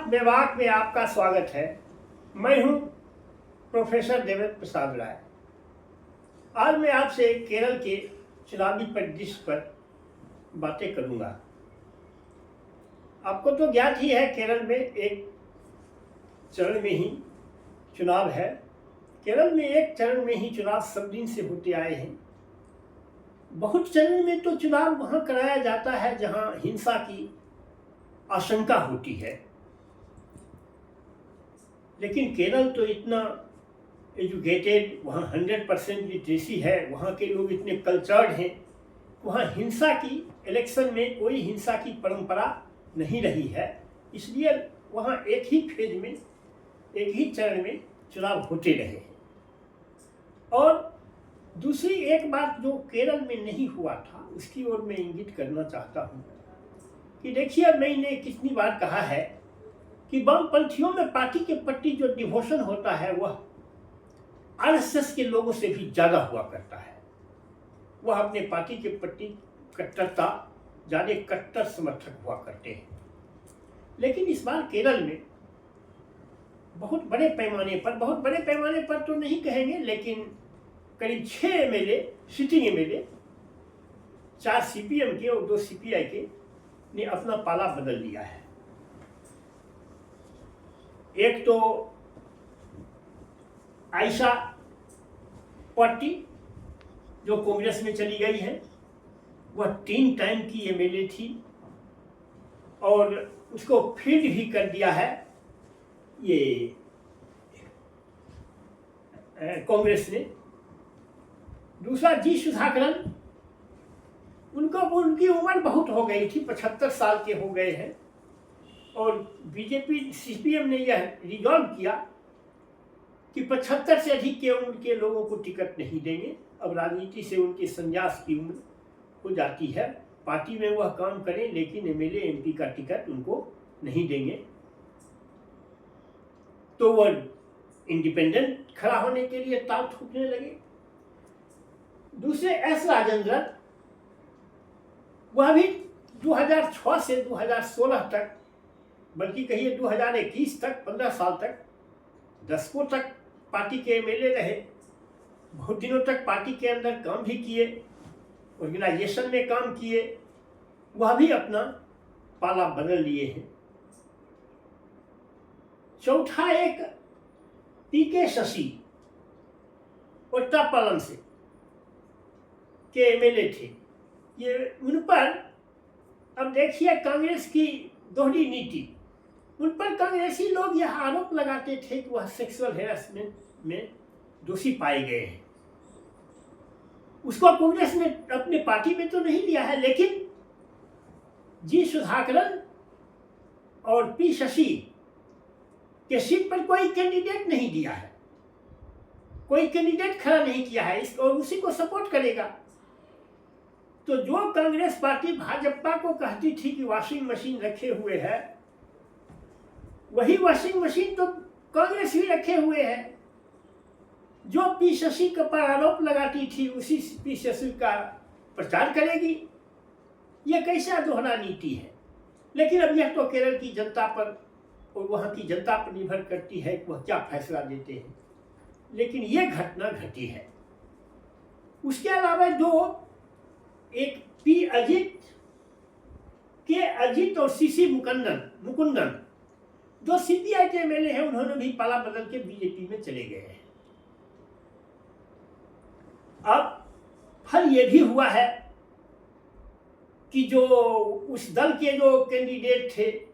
विभाग में आपका स्वागत है। मैं हूं प्रोफेसर देवेंद्र प्रसाद राय। आज मैं आपसे केरल के चुनावी परिदृश्य पर बातें करूंगा। आपको तो ज्ञात ही है, केरल में एक चरण में ही चुनाव है। केरल में एक चरण में ही चुनाव सब दिन से होते आए हैं। बहुत चरण में तो चुनाव वहां कराया जाता है जहां हिंसा की आशंका होती है, लेकिन केरल तो इतना एजुकेटेड, वहाँ 100% लिटरेसी है, वहाँ के लोग इतने कल्चर्ड हैं, वहाँ हिंसा की इलेक्शन में कोई हिंसा की परंपरा नहीं रही है। इसलिए वहाँ एक ही फेज में, एक ही चरण में चुनाव होते रहे हैं। और दूसरी एक बात जो केरल में नहीं हुआ था, उसकी ओर मैं इंगित करना चाहता हूँ कि देखिए, मैंने कितनी बार कहा है कि वामपंथियों में पार्टी के प्रति जो डिवोशन होता है वह आरएसएस के लोगों से भी ज़्यादा हुआ करता है। वह अपने पार्टी के प्रति कट्टरता, ज़्यादा कट्टर समर्थक हुआ करते हैं। लेकिन इस बार केरल में बहुत बड़े पैमाने पर तो नहीं कहेंगे, लेकिन करीब 6 एमएलए, सिटिंग एमएलए, 4 सीपीएम के और 2 सीपीआई के ने अपना पाला बदल लिया है। एक तो आयशा पार्टी जो कांग्रेस में चली गई है, वह 3 टाइम की एमएलए थी और उसको फील्ड भी कर दिया है ये कांग्रेस ने। दूसरा जी सुधाकरन, उनकी उम्र बहुत हो गई थी, 75 साल के हो गए हैं, और बीजेपी सीपीएम ने यह रिजॉल्व किया कि 75 से अधिक के उम्र के लोगों को टिकट नहीं देंगे। अब राजनीति से उनके संन्यास की उम्र हो जाती है। पार्टी में वह काम करें, लेकिन एमएलए एमपी का टिकट उनको नहीं देंगे। तो वह इंडिपेंडेंट खड़ा होने के लिए ताल ठोकने लगे। दूसरे एस राजेंद्रन, वह भी 2006 से 2016 तक, बल्कि कहिए 2021 तक, 15 साल तक, दशकों तक पार्टी के एमएलए रहे। बहुत दिनों तक पार्टी के अंदर काम भी किए, ऑर्गेनाइजेशन में काम किए। वह भी अपना पाला बदल लिए हैं। चौथा एक पीके शशि ओट्टापालम से के एमएलए थे। ये उन पर अब देखिए कांग्रेस की दोहरी नीति। उन पर कांग्रेसी लोग यह आरोप लगाते थे कि वह सेक्सुअल हैरेसमेंट में दोषी पाए गए हैं। उसको कांग्रेस ने अपने पार्टी में तो नहीं लिया है, लेकिन जी सुधाकरन और पी शशि के सीट पर कोई कैंडिडेट नहीं दिया है, कोई कैंडिडेट खड़ा नहीं किया है, और उसी को सपोर्ट करेगा। तो जो कांग्रेस पार्टी भाजपा को कहती थी कि वॉशिंग मशीन रखे हुए है, वही वॉशिंग मशीन तो कांग्रेस भी रखे हुए है। जो पी शशि पर आरोप लगाती थी, उसी पी शशि का प्रचार करेगी। यह कैसा दोहरा नीति है। लेकिन अब यह तो केरल की जनता पर और वहाँ की जनता पर निर्भर करती है कि वह क्या फैसला देते हैं। लेकिन यह घटना घटी है। उसके अलावा दो, एक पी अजित और सीसी मुकुंदन, जो सीपीआई के एमएलए हैं, उन्होंने भी पाला बदल के बीजेपी में चले गए हैं। अब फल ये भी हुआ है कि जो उस दल के जो कैंडिडेट थे,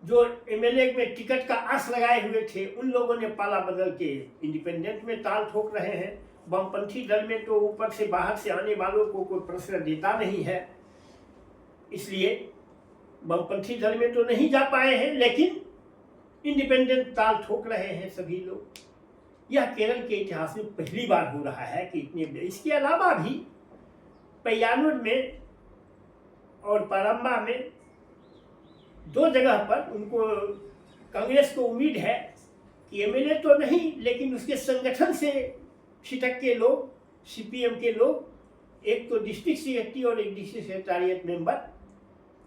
जो एमएलए में टिकट का आस लगाए हुए थे, उन लोगों ने पाला बदल के इंडिपेंडेंट में ताल ठोक रहे हैं। वामपंथी दल में तो ऊपर से बाहर से आने वालों को कोई प्रश्न देता नहीं है, इसलिए वामपंथी दल में तो नहीं जा पाए हैं, लेकिन इंडिपेंडेंट ताल ठोक रहे हैं सभी लोग। यह केरल के इतिहास में पहली बार हो रहा है कि इतने। इसके अलावा भी पय्यानूर में और पारंबा में 2 जगह पर उनको, कांग्रेस को उम्मीद है कि एमएलए तो नहीं, लेकिन उसके संगठन से छिटक के लोग, सीपीएम के लोग, एक तो डिस्ट्रिक्ट सेक्रेटरी और एक डिस्ट्रिक्ट सेक्रेटारिएट मेंबर,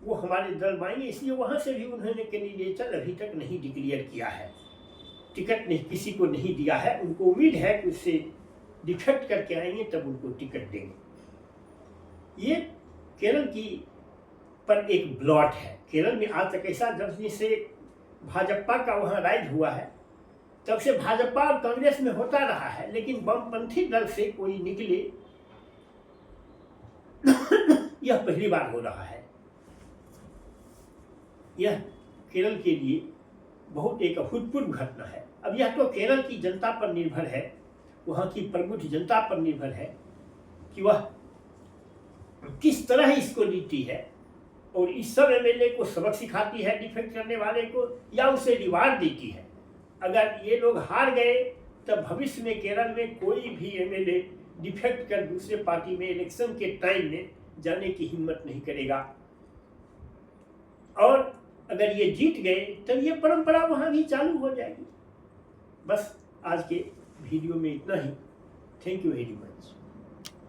वो हमारे दल में आएंगे, इसलिए वहाँ से भी उन्होंने कैंडिडेचर अभी तक नहीं डिक्लेयर किया है, टिकट नहीं किसी को नहीं दिया है। उनको उम्मीद है कि उससे डिफेक्ट करके आएंगे तब उनको टिकट देंगे। ये केरल की पर एक ब्लॉट है। केरल में आज तक ऐसा जब से भाजपा का वहाँ राइज हुआ है तब से भाजपा और कांग्रेस में होता रहा है, लेकिन वामपंथी दल से कोई निकले यह पहली बार हो रहा है। यह केरल के लिए बहुत एक अभूतपूर्व घटना है। अब यह तो केरल की जनता पर निर्भर है, वहाँ की प्रबुद्ध जनता पर निर्भर है कि वह किस तरह इसको लेती है और इस सब एमएलए को सबक सिखाती है डिफेक्ट करने वाले को, या उसे रिवार्ड देती है। अगर ये लोग हार गए तब भविष्य में केरल में कोई भी एमएलए डिफेक्ट कर दूसरे पार्टी में इलेक्शन के टाइम में जाने की हिम्मत नहीं करेगा। और अगर ये जीत गए तब ये परंपरा वहाँ भी चालू हो जाएगी। बस आज के वीडियो में इतना ही। Thank you very much.